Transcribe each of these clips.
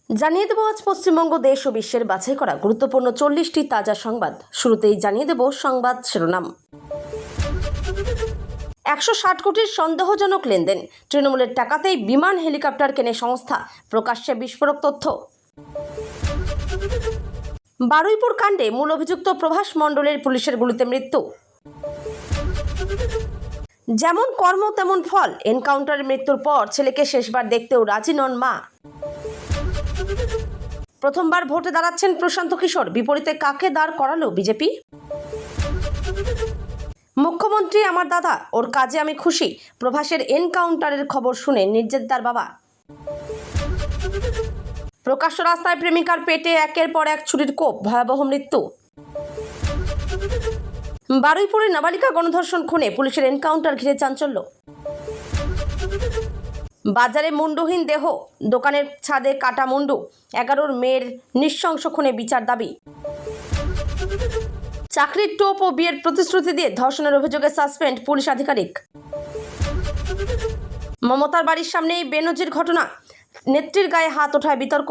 জানিয়ে দেব আজ পশ্চিমবঙ্গ দেশ ও বিশ্বের বাছাই করা গুরুত্বপূর্ণ 40টি তাজা সংবাদ। শুরুতেই জানিয়ে দেব সংবাদ শিরোনাম। 160 কোটির সন্দেহজনক লেনদেন, তৃণমূলের টাকাতেই বিমান হেলিকপ্টার কেনে সংস্থা, প্রকাশ্যে বিস্ফোরক তথ্য। বারুইপুর কাণ্ডে মূল অভিযুক্ত প্রভাস মণ্ডলের পুলিশের গুলিতে মৃত্যু। যেমন কর্ম তেমন ফল, এনকাউন্টারের মৃত্যুর পর ছেলেকে শেষবার দেখতেও রাজি নন মা। প্রথমবার ভোটে দাঁড়াচ্ছেন প্রশান্ত কিশোর, বিপরীতে কাকে দাঁড় করালো বিজেপি? মুখ্যমন্ত্রী আমার দাদা, ওর কাজে আমি খুশি, প্রভাসের এনকাউন্টারের খবর শুনে নির্যাতিতার বাবা। প্রকাশ্য রাস্তায় প্রেমিকার পেটে একের পর এক ছুরির কোপ, ভয়াবহ মৃত্যু। বারুইপুরে নাবালিকা গণধর্ষণ খুনে পুলিশের এনকাউন্টার ঘিরে চাঞ্চল্য। বাজারে মুন্ডুহীন দেহ, দোকানের ছাদে কাটা মুন্ডু, 11 মেয়ের নৃশংস খুনে বিচার দাবি। চাকরির টোপ ও বিয়ের প্রতিশ্রুতি দিয়ে ধর্ষণের অভিযোগে সাসপেন্ড পুলিশ আধিকারিক। মমতার বাড়ির সামনেই বেনজির ঘটনা, নেত্রীর গায়ে হাত ওঠায় বিতর্ক।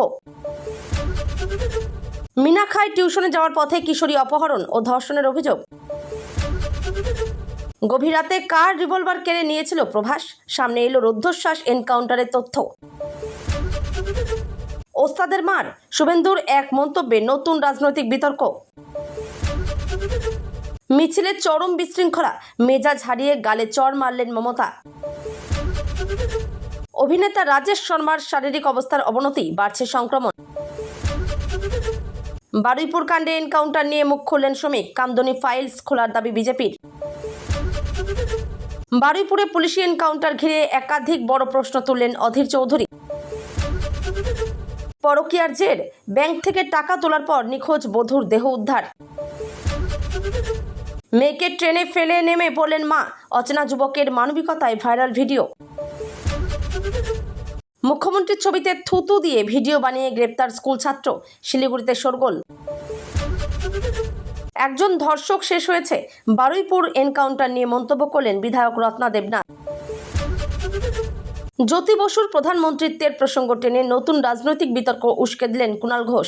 মিনাখায় টিউশনে যাওয়ার পথে কিশোরী অপহরণ ও ধর্ষণের অভিযোগ। গভীর রাতে কার রিভলভার কেড়ে নিয়েছিল প্রভাস, সামনে এলো রুদ্ধশ্বাস এনকাউন্টারের তথ্য। ওস্তাদের মার, শুভেন্দুর এক মন্তব্যে নতুন রাজনৈতিক বিতর্ক। মিছিলে চরম বিশৃঙ্খলা, মেজাজ হারিয়ে গালে চড় মারলেন মমতা। অভিনেতা রাজেশ শর্মার শারীরিক অবস্থার অবনতি, বাড়ছে সংক্রমণ। বারুইপুর কাণ্ডে এনকাউন্টার নিয়ে মুখ খুললেন শ্রমিক, কামদুনি ফাইলস খোলার দাবি বিজেপির। বারুইপুরে পুলিশি এনকাউন্টার ঘিরে একাধিক বড় প্রশ্ন তুললেন অধীর চৌধুরী। পরকীয়ার জের, ব্যাংক থেকে টাকা তোলার পর নিখোঁজ বধূর দেহ উদ্ধার। মেয়েকে ট্রেনে ফেলে নেমে পড়লেন মা, অচেনা যুবকের মানবিকতায় ভাইরাল ভিডিও। মুখ্যমন্ত্রীর ছবিতে থুতু দিয়ে ভিডিও বানিয়ে গ্রেপ্তার স্কুল ছাত্র, শিলিগুড়িতে শোরগোল। একজন ধর্ষক শেষ হয়েছে, বারুইপুর এনকাউন্টার নিয়ে মন্তব্য করলেন বিধায়ক রত্না দেবনাথ। জ্যোতি বসুর প্রধানমন্ত্রিত্বের প্রসঙ্গ টেনে নতুন রাজনৈতিক বিতর্ক উস্কে দিলেন কুণাল ঘোষ।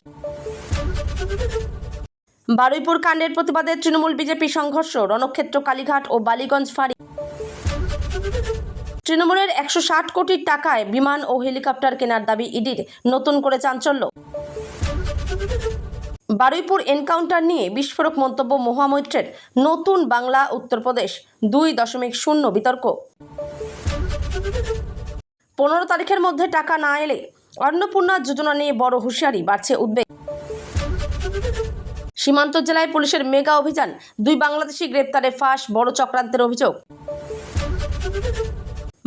বারুইপুর কাণ্ডের প্রতিবাদে তৃণমূল বিজেপি সংঘর্ষ, রণক্ষেত্র কালীঘাট ও বালিগঞ্জ ফাঁড়ি। তৃণমূলের 160 কোটি টাকায় বিমান ও হেলিকপ্টার কেনার দাবি ইডির, নতুন করে চাঞ্চল্য। বারুইপুর এনকাউন্টার নিয়ে বিস্ফোরক মন্তব্য মহামৈত্রের, নতুন বাংলা উত্তরপ্রদেশ 2.0 বিতর্ক। 15 তারিখের মধ্যে টাকা না এলে অন্নপূর্ণা যোজনা নিয়ে বড় হুঁশিয়ারি, বাড়ছে উদ্বেগ। সীমান্ত জেলায় পুলিশের মেগা অভিযান, 2 বাংলাদেশি গ্রেপ্তারে ফাঁস, বড় চক্রান্তের অভিযোগ।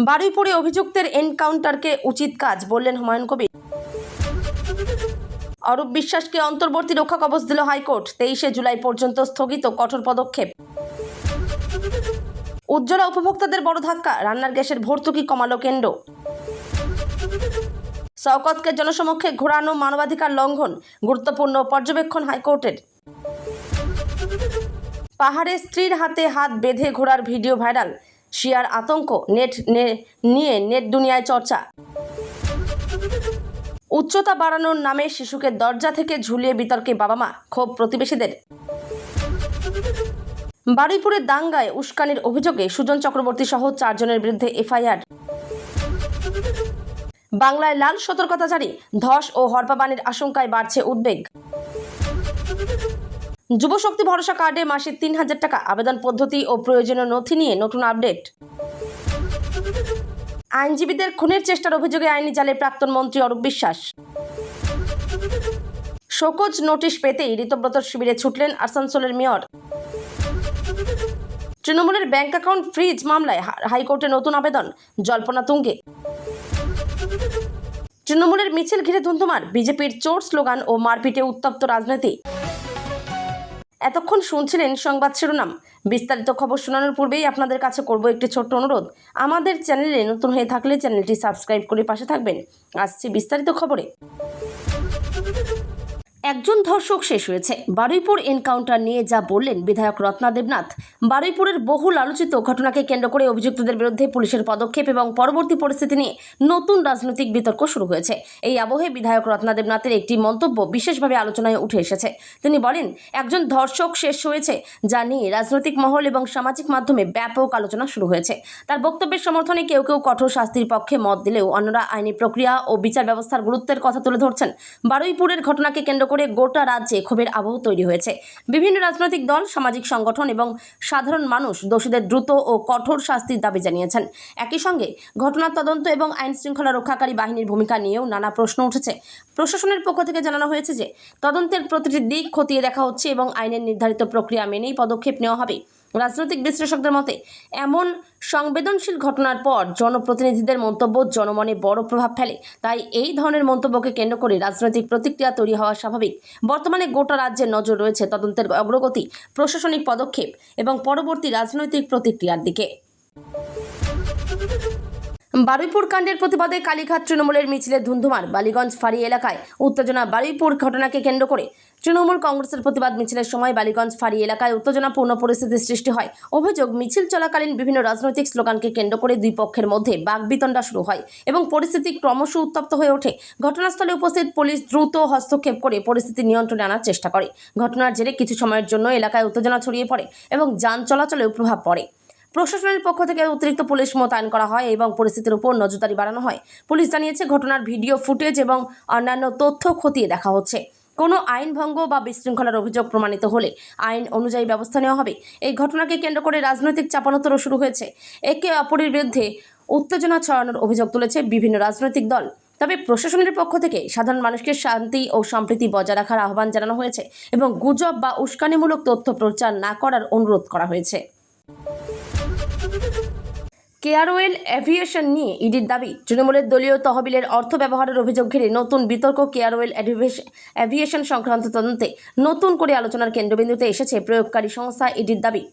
বারুইপুরে অভিযুক্তের এনকাউন্টারকে উচিত কাজ বললেন হুমায়ুন কবির। অরূপ বিশ্বাসকে অন্তর্বর্তী রক্ষা কবচ দিল হাইকোর্ট, 23 জুলাই পর্যন্ত স্থগিত কঠোর পদক্ষেপ। উজ্জ্বলা উপভোক্তাদের বড় ধাক্কা, রান্নার গ্যাসের ভর্তুকি কমালো কেন্দ্র। শওকতকে জনসমক্ষে ঘোরানো মানবাধিকার লঙ্ঘন, গুরুত্বপূর্ণ পর্যবেক্ষণ হাইকোর্টের। পাহাড়ে স্ত্রীর হাতে হাত বেঁধে ঘোরার ভিডিও ভাইরাল, শিয়ার আতঙ্ক, নেট দুনিয়ায় চর্চা। উচ্চতা বাড়ানোর নামে শিশুকে দরজা থেকে ঝুলিয়ে বিতর্কে বাবা মা, ক্ষোভ প্রতিবেশীদের। বারুইপুরে দাঙ্গায় উস্কানির অভিযোগে সুজন চক্রবর্তী সহ 4 জনের বিরুদ্ধে এফআইআর। বাংলায় লাল সতর্কতা জারি, ধস ও হরপাবানির আশঙ্কায় বাড়ছে উদ্বেগ। যুবশক্তি ভরসা কার্ডে মাসে 3000 টাকা, আবেদন পদ্ধতি ও প্রয়োজনীয় নথি নিয়ে নতুন আপডেট। আইনজীবীদের খুনের চেষ্টার অভিযোগে আইনি জালে প্রাক্তন মন্ত্রী অরূপ বিশ্বাস। শোকজ নোটিশ পেতেই ঋতব্রতর শিবিরে ছুটলেন আসানসোলের মেয়র। তৃণমূলের ব্যাংক অ্যাকাউন্ট ফ্রিজ মামলায় হাইকোর্টে নতুন আবেদন, জল্পনা তুঙ্গে। তৃণমূলের মিছিল ঘিরে ধুন্ধুমার, বিজেপির চোর স্লোগান ও মারপিটে উত্তপ্ত রাজনীতি। এতক্ষণ শুনছিলেন সংবাদ শিরোনাম। বিস্তারিত খবর শোনানোর পূর্বেই আপনাদের কাছে করব একটি ছোট্ট অনুরোধ, আমাদের চ্যানেলে নতুন হয়ে থাকলে চ্যানেলটি সাবস্ক্রাইব করে পাশে থাকবেন। আসছি বিস্তারিত খবরে। একজন ধর্ষক শেষ হয়েছে। বারুইপুর এনকাউন্টার নিয়ে যা বললেন বিধায়ক রত্না দেবনাথ। বারুইপুরের বহুল আলোচিত ঘটনাকে কেন্দ্র করে অভিযুক্তদের বিরুদ্ধে পুলিশের পদক্ষেপ এবং পরবর্তী পরিস্থিতি নিয়ে নতুন রাজনৈতিক বিতর্ক শুরু হয়েছে। এই আবহে বিধায়ক রত্না দেবনাথের একটি মন্তব্য বিশেষভাবে আলোচনায় উঠে এসেছে। তিনি বলেন, একজন ধর্ষক শেষ হয়েছে, যা নিয়ে রাজনৈতিক মহল এবং সামাজিক মাধ্যমে ব্যাপক আলোচনা শুরু হয়েছে। তার বক্তব্যের সমর্থনে কেউ কেউ কঠোর শাস্তির পক্ষে মত দিলেও অন্যরা আইনি প্রক্রিয়া ও বিচার ব্যবস্থার গুরুত্বের কথা তুলে ধরছেন। বারুইপুরের ঘটনাকে কেন্দ্র করে গোটা রাজ্যে ক্ষোভের আবহ তৈরি হয়েছে। বিভিন্ন রাজনৈতিক দল, সামাজিক সংগঠন এবং সাধারণ মানুষ দোষীদের দ্রুত ও কঠোর শাস্তির দাবি জানিয়েছেন। একই সঙ্গে ঘটনার তদন্ত এবং আইন শৃঙ্খলা রক্ষাকারী বাহিনীর ভূমিকা নিয়েও নানা প্রশ্ন উঠেছে। প্রশাসনের পক্ষ থেকে জানানো হয়েছে যে তদন্তের প্রতিটি দিক খতিয়ে দেখা হচ্ছে এবং আইনের নির্ধারিত প্রক্রিয়া মেনেই পদক্ষেপ নেওয়া হবে। রাজনৈতিক বিশ্লেষকদের মতে, এমন সংবেদনশীল ঘটনার পর জনপ্রতিনিধিদের মন্তব্য জনমনে বড় প্রভাব ফেলে। তাই এই ধরনের মন্তব্যকে কেন্দ্র করে রাজনৈতিক প্রতিক্রিয়া তৈরি হওয়া স্বাভাবিক। বর্তমানে গোটা রাজ্যের নজর রয়েছে তদন্তের অগ্রগতি, প্রশাসনিক পদক্ষেপ এবং পরবর্তী রাজনৈতিক প্রতিক্রিয়ার দিকে। বারুইপুর কাণ্ডের প্রতিবাদে কালীঘাট তৃণমূলের মিছিলে ধুন্ধুমার। বালিগঞ্জ ফাঁড়ি এলাকায় উত্তেজনা। বারুইপুর ঘটনাকে কেন্দ্র করে তৃণমূল কংগ্রেসের প্রতিবাদ মিছিলের সময় বালিগঞ্জ ফাঁড়ি এলাকায় উত্তেজনাপূর্ণ পরিস্থিতির সৃষ্টি হয়। অভিযোগ, মিছিল চলাকালীন বিভিন্ন রাজনৈতিক স্লোগানকে কেন্দ্র করে দুই পক্ষের মধ্যে বাকবিতণ্ডা শুরু হয় এবং পরিস্থিতি ক্রমশ উত্তপ্ত হয়ে ওঠে। ঘটনাস্থলে উপস্থিত পুলিশ দ্রুত হস্তক্ষেপ করে পরিস্থিতি নিয়ন্ত্রণে আনার চেষ্টা করে। ঘটনার জেরে কিছু সময়ের জন্য এলাকায় উত্তেজনা ছড়িয়ে পড়ে এবং যান চলাচলেও প্রভাব পড়ে। প্রশাসনের পক্ষ থেকে অতিরিক্ত পুলিশ মোতায়েন করা হয় এবং পরিস্থিতির উপর নজরদারি বাড়ানো হয়। পুলিশ জানিয়েছে, ঘটনার ভিডিও ফুটেজ এবং অন্যান্য তথ্য খতিয়ে দেখা হচ্ছে। কোনো আইন ভঙ্গ বা বিশৃঙ্খলার অভিযোগ প্রমাণিত হলে আইন অনুযায়ী ব্যবস্থা নেওয়া হবে। এই ঘটনাকে কেন্দ্র করে রাজনৈতিক চাপানোতরও শুরু হয়েছে। একে অপরের বিরুদ্ধে উত্তেজনা ছড়ানোর অভিযোগ তুলেছে বিভিন্ন রাজনৈতিক দল। তবে প্রশাসনের পক্ষ থেকে সাধারণ মানুষকে শান্তি ও সম্প্রীতি বজায় রাখার আহ্বান জানানো হয়েছে এবং গুজব বা উস্কানিমূলক তথ্য প্রচার না করার অনুরোধ করা হয়েছে। কেয়ারওয়েল এভিয়েশন নিয়ে ইডির দাবি। তৃণমূলের দলীয় তহবিলের অর্থ ব্যবহারের অভিযোগ ঘিরে নতুন বিতর্ক। কেয়ারওয়েল এভিয়েশন সংক্রান্ত তদন্তে নতুন করে আলোচনার কেন্দ্রবিন্দুতে এসেছে প্রয়োগকারী সংস্থা ইডির দাবি।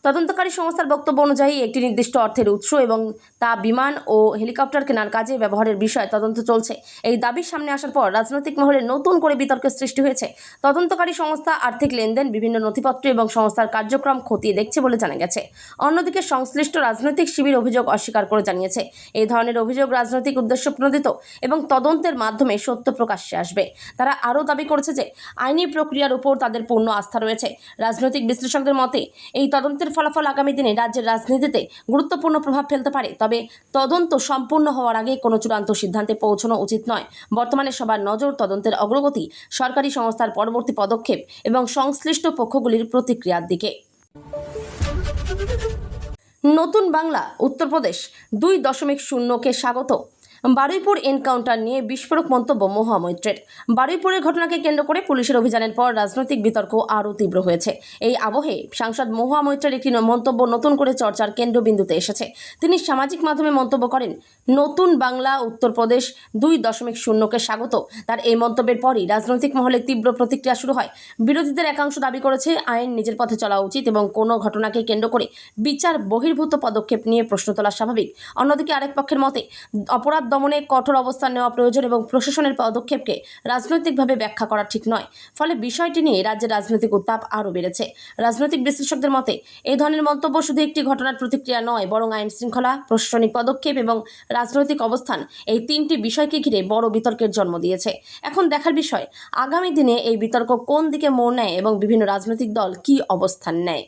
তদন্তকারী সংস্থার বক্তব্য অনুযায়ী একটি নির্দিষ্ট অর্থের উৎস এবং তা বিমান ও হেলিকপ্টার কেনার কাজে ব্যবহারের বিষয়ে তদন্ত চলছে। এই দাবির সামনে আসার পর রাজনৈতিক মহলে নতুন করে বিতর্কের সৃষ্টি হয়েছে। তদন্তকারী সংস্থা আর্থিক লেনদেন, বিভিন্ন নথিপত্র এবং সংস্থার কার্যক্রম খতিয়ে দেখছে বলে জানা গেছে। অন্যদিকে সংশ্লিষ্ট রাজনৈতিক শিবির অভিযোগ অস্বীকার করে জানিয়েছে, এই ধরনের অভিযোগ রাজনৈতিক উদ্দেশ্যপ্রণোদিত এবং তদন্তের মাধ্যমে সত্য প্রকাশ্যে আসবে। তারা আরও দাবি করেছে যে আইনি প্রক্রিয়ার উপর তাদের পূর্ণ আস্থা রয়েছে। রাজনৈতিক বিশ্লেষকদের মতে, এই তদন্তের ফলাফল আগামী দিনে রাজ্যের রাজনীতিতে গুরুত্বপূর্ণ প্রভাব ফেলতে পারে। তবে তদন্ত সম্পূর্ণ হওয়ার আগে কোনো চূড়ান্ত সিদ্ধান্তে পৌঁছানো উচিত নয়। বর্তমানে সবার নজর তদন্তের অগ্রগতি, সরকারি সংস্থার পরবর্তী পদক্ষেপ এবং সংশ্লিষ্ট পক্ষগুলির প্রতিক্রিয়ার দিকে। নতুন বাংলা উত্তরপ্রদেশ 2.0কে স্বাগত। বারুইপুর এনকাউন্টার নিয়ে বিস্ফোরক মন্তব্য মহুয়া মৈত্রের। বারুইপুরের ঘটনাকে কেন্দ্র করে পুলিশের অভিযানের পর রাজনৈতিক বিতর্ক আরও তীব্র হয়েছে। এই আবহে সাংসদ মহুয়া মৈত্রের একটি মন্তব্য নতুন করে চর্চার কেন্দ্রবিন্দুতে এসেছে। তিনি সামাজিক মাধ্যমে মন্তব্য করেন, নতুন বাংলা উত্তরপ্রদেশ 2.0কে স্বাগত। তার এই মন্তব্যের পরই রাজনৈতিক মহলে তীব্র প্রতিক্রিয়া শুরু হয়। বিরোধীদের একাংশ দাবি করেছে, আইন নিজের পথে চলা উচিত এবং কোনো ঘটনাকে কেন্দ্র করে বিচার বহির্ভূত পদক্ষেপ নিয়ে প্রশ্ন তোলা স্বাভাবিক। অন্যদিকে আরেক পক্ষের মতে, অপরাধ দমনে কঠোর অবস্থান নেওয়া প্রয়োজন এবং প্রশাসনের পদক্ষেপকে রাজনৈতিকভাবে ব্যাখ্যা করা ঠিক নয়। ফলে বিষয়টি নিয়ে রাজ্যের রাজনৈতিক উত্তাপ আরও বেড়েছে। রাজনৈতিক বিশ্লেষকদের মতে, এই ধরনের মন্তব্য শুধু একটি ঘটনার প্রতিক্রিয়া নয়, বরং আইন শৃঙ্খলা, প্রশাসনিক পদক্ষেপ এবং রাজনৈতিক অবস্থান, এই তিনটি বিষয়কে ঘিরে বড় বিতর্কের জন্ম দিয়েছে। এখন দেখার বিষয়, আগামী দিনে এই বিতর্ক কোন দিকে মোড় নেয় এবং বিভিন্ন রাজনৈতিক দল কী অবস্থান নেয়।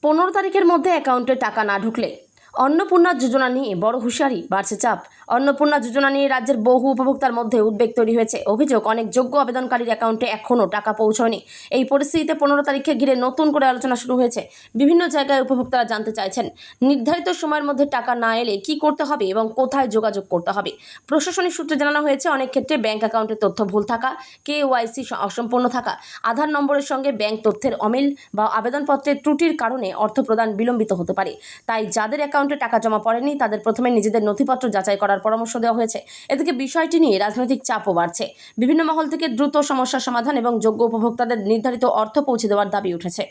15 তারিখের মধ্যে অ্যাকাউন্টে টাকা না ঢুকলে অন্নপূর্ণা যোজনা নিয়ে বড় হুঁশিয়ারি, বাড়ছে চাপ। অন্নপূর্ণা যোজনা নিয়ে রাজ্যের বহু উপভোক্তার মধ্যে উদ্বেগ তৈরি হয়েছে। অভিযোগ, অনেক যোগ্য আবেদনকারীর অ্যাকাউন্টে এখনও টাকা পৌঁছয়নি। এই পরিস্থিতিতে 15 তারিখে ঘিরে নতুন করে আলোচনা শুরু হয়েছে। বিভিন্ন জায়গায় উপভোক্তারা জানতে চাইছেন, নির্ধারিত সময়ের মধ্যে টাকা না এলে কী করতে হবে এবং কোথায় যোগাযোগ করতে হবে। প্রশাসনিক সূত্রে জানানো হয়েছে, অনেক ক্ষেত্রে ব্যাংক অ্যাকাউন্টের তথ্য ভুল থাকা, কেওয়াইসি অসম্পূর্ণ থাকা, আধার নম্বরের সঙ্গে ব্যাংক তথ্যের অমিল বা আবেদনপত্রের ত্রুটির কারণে অর্থ প্রদান বিলম্বিত হতে পারে। তাই যাদের অ্যাকাউন্টে টাকা জমা পড়েনি তাদের প্রথমে নিজেদের নথিপত্র যাচাই করার পরামর্শ দেওয়া হয়েছে। এদিকে বিষয়টি নিয়ে রাজনৈতিক চাপও বাড়ছে। বিভিন্ন মহল থেকে দ্রুত সমস্যার সমাধান এবং যোগ্য উপভোক্তাদের নির্ধারিত অর্থ পৌঁছে দেওয়ার দাবি উঠেছে।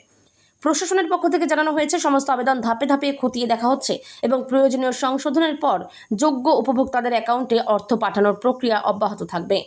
প্রশাসনের পক্ষ থেকে জানানো হয়েছে, সমস্ত আবেদন ধাপে ধাপে খতিয়ে দেখা হচ্ছে এবং প্রয়োজনীয় সংশোধনের পর যোগ্য উপভোক্তাদের অ্যাকাউন্টে অর্থ পাঠানোর প্রক্রিয়া অব্যাহত থাকবে।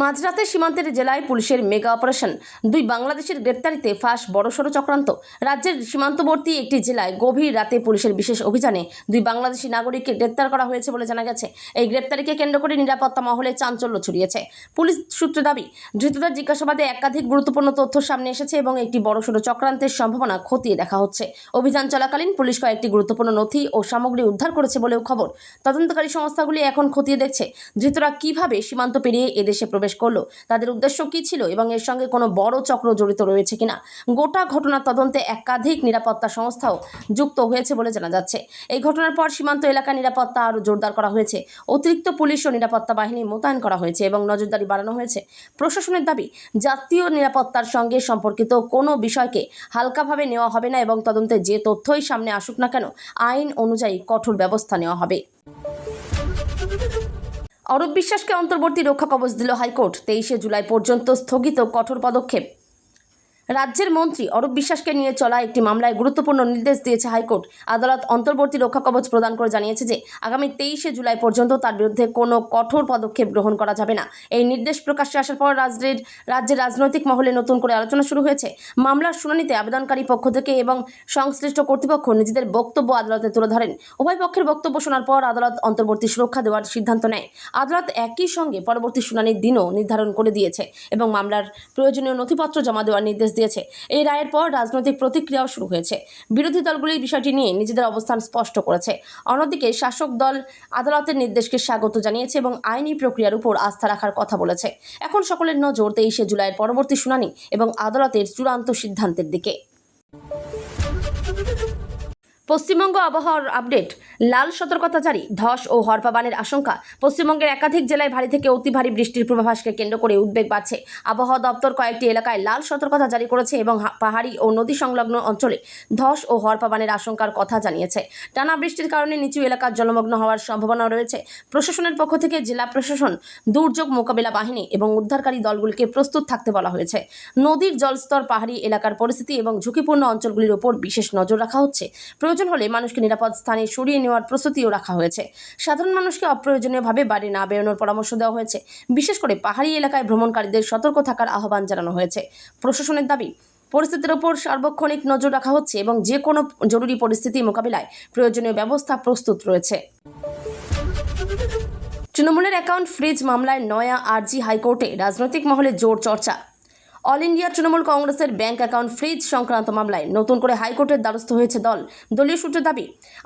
মাঝরাতে সীমান্তের জেলায় পুলিশের মেগা অপারেশন, দুই বাংলাদেশের গ্রেপ্তারিতে ফাঁস বড়সড় চক্রান্ত। রাজ্যের সীমান্তবর্তী একটি জেলায় গভীর রাতে পুলিশের বিশেষ অভিযানে দুই বাংলাদেশি নাগরিককে গ্রেপ্তার করা হয়েছে বলে জানা গেছে। এই গ্রেপ্তারিকে কেন্দ্র করে নিরাপত্তা মহলে চাঞ্চল্য ছড়িয়েছে। পুলিশ সূত্রে দাবি, ধৃতদের জিজ্ঞাসাবাদে একাধিক গুরুত্বপূর্ণ তথ্য সামনে এসেছে এবং একটি বড়সড় চক্রান্তের সম্ভাবনা খতিয়ে দেখা হচ্ছে। অভিযান চলাকালীন পুলিশ কয়েকটি গুরুত্বপূর্ণ নথি ও সামগ্রী উদ্ধার করেছে বলেও খবর। তদন্তকারী সংস্থাগুলি এখন খতিয়ে দেখছে ধৃতরা কিভাবে সীমান্ত পেরিয়ে এদেশে প্রবেশ করলো, তাদের উদ্দেশ্য কি ছিল এবং এর সঙ্গে কোনো বড় চক্র জড়িত রয়েছে কিনা। গোটা ঘটনার তদন্তে একাধিক নিরাপত্তা সংস্থাও যুক্ত হয়েছে বলে জানা যাচ্ছে। এই ঘটনার পর সীমান্ত এলাকার নিরাপত্তা আরও জোরদার করা হয়েছে। অতিরিক্ত পুলিশ ও নিরাপত্তা বাহিনী মোতায়েন করা হয়েছে এবং নজরদারি বাড়ানো হয়েছে। প্রশাসনের দাবি, জাতীয় নিরাপত্তার সঙ্গে সম্পর্কিত কোনো বিষয়কে হালকাভাবে নেওয়া হবে না এবং তদন্তে যে তথ্যই সামনে আসুক না কেন আইন অনুযায়ী কঠোর ব্যবস্থা নেওয়া হবে। অরূপ বিশ্বাসকে অন্তর্বর্তী রক্ষা কবচ দিল হাইকোর্ট। 23শে জুলাই পর্যন্ত স্থগিত কঠোর পদক্ষেপ। রাজ্যের মন্ত্রী অরূপ বিশ্বাসকে নিয়ে চলা একটি মামলায় গুরুত্বপূর্ণ নির্দেশ দিয়েছে হাইকোর্ট। আদালত অন্তর্বর্তী রক্ষা কবচ প্রদান করে জানিয়েছে যে আগামী 23শে জুলাই পর্যন্ত তার বিরুদ্ধে কোনো কঠোর পদক্ষেপ গ্রহণ করা যাবে না। এই নির্দেশ প্রকাশ্যে আসার পর রাজ্যের রাজনৈতিক মহলে নতুন করে আলোচনা শুরু হয়েছে। মামলার শুনানিতে আবেদনকারী পক্ষ থেকে এবং সংশ্লিষ্ট কর্তৃপক্ষ নিজেদের বক্তব্য আদালতে তুলে ধরেন। উভয় পক্ষের বক্তব্য শোনার পর আদালত অন্তর্বর্তী সুরক্ষা দেওয়ার সিদ্ধান্ত নেয়। আদালত একই সঙ্গে পরবর্তী শুনানির দিনও নির্ধারণ করে দিয়েছে এবং মামলার প্রয়োজনীয় নথিপত্র জমা দেওয়ার নির্দেশ দিয়েছে। এই রায়ের পর রাজনৈতিক প্রতিক্রিয়াও শুরু হয়েছে। বিরোধী দলগুলি বিষয়টি নিয়ে নিজেদের অবস্থান স্পষ্ট করেছে। অন্যদিকে শাসক দল আদালতের নির্দেশকে স্বাগত জানিয়েছে এবং আইনি প্রক্রিয়ার উপর আস্থা রাখার কথা বলেছে। এখন সকলের নজর 23শে জুলাইয়ের পরবর্তী শুনানি এবং আদালতের চূড়ান্ত সিদ্ধান্তের দিকে। পশ্চিমবঙ্গ আবহাওয়ার আপডেট, লাল সতর্কতা জারি, ধস ও হরপাবানের আশঙ্কা। পশ্চিমবঙ্গের একাধিক জেলায় ভারী থেকে অতি ভারী বৃষ্টির পূর্বাভাসকে কেন্দ্র করে উদ্বেগ বাড়ছে। আবহাওয়া দপ্তর কয়েকটি এলাকায় লাল সতর্কতা জারি করেছে এবং পাহাড়ি ও নদী সংলগ্ন অঞ্চলে ধস ও হরপাবানের আশঙ্কার কথা জানিয়েছে। টানা বৃষ্টির কারণে নিচু এলাকার জলমগ্ন হওয়ার সম্ভাবনা রয়েছে। প্রশাসনের পক্ষ থেকে জেলা প্রশাসন, দুর্যোগ মোকাবিলা বাহিনী এবং উদ্ধারকারী দলগুলিকে প্রস্তুত থাকতে বলা হয়েছে। নদীর জলস্তর, পাহাড়ি এলাকার পরিস্থিতি এবং ঝুঁকিপূর্ণ অঞ্চলগুলির উপর বিশেষ নজর রাখা হচ্ছে। প্রয়োজন হলে মানুষকে নিরাপদ স্থানে সরিয়ে নেওয়ার প্রস্তুতিও রাখা হয়েছে। সাধারণ মানুষকে অপ্রয়োজনীয়ভাবে বাড়ি না বেরোনোর পরামর্শ দেওয়া হয়েছে। বিশেষ করে পাহাড়ি এলাকায় ভ্রমণকারীদের সতর্ক থাকার আহ্বান জানানো হয়েছে। প্রশাসনের দাবি, পরিস্থিতির উপর সার্বক্ষণিক নজর রাখা হচ্ছে এবং যে কোনো জরুরি পরিস্থিতি মোকাবিলায় প্রয়োজনীয় ব্যবস্থা প্রস্তুত রয়েছে। তৃণমূলের অ্যাকাউন্ট ফ্রিজ মামলায় নয়া আরজি হাইকোর্টে, রাজনৈতিক মহলে জোর চর্চা। অল ইন্ডিয়া তৃণমূল কংগ্রেসের ব্যাংক অ্যাকাউন্ট ফ্রিজ সংক্রান্ত মামলায় নতুন করে হাইকোর্টের দ্বারস্থ হয়েছে দল। দলীয় সূত্রে দাবি,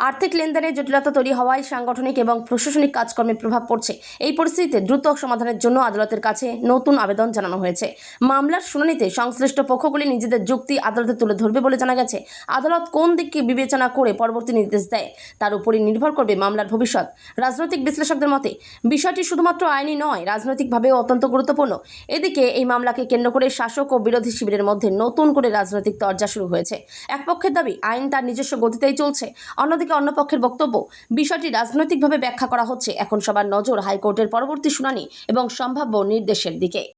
আর্থিক লেনদেনে জটিলতা তৈরি হওয়ায় সাংগঠনিক এবং প্রশাসনিক কাজকর্মে প্রভাব পড়ছে। এই পরিস্থিতিতে দ্রুত সমাধানের জন্য আদালতের কাছে নতুন আবেদন জানানো হয়েছে। মামলার শুনানিতে সংশ্লিষ্ট পক্ষগুলি নিজেদের যুক্তি আদালতে তুলে ধরবে বলে জানা গেছে। আদালত কোন দিককে বিবেচনা করে পরবর্তী নির্দেশ দেয় তার উপরই নির্ভর করবে মামলার ভবিষ্যৎ। রাজনৈতিক বিশ্লেষকদের মতে বিষয়টি শুধুমাত্র আইনি নয়, রাজনৈতিকভাবেও অত্যন্ত গুরুত্বপূর্ণ। এদিকে এই মামলাকে কেন্দ্র করে শাসক ও বিরোধী শিবিরের মধ্যে নতুন করে রাজনৈতিক তরজা শুরু হয়েছে। এক পক্ষের দাবি আইন তার নিজস্ব গতিতেই চলছে, অন্যদিকে অন্য পক্ষের বক্তব্য বিষয়টি রাজনৈতিকভাবে ব্যাখ্যা করা হচ্ছে। এখন সবার নজর হাইকোর্টের পরবর্তী শুনানি এবং সম্ভাব্য নির্দেশের দিকে।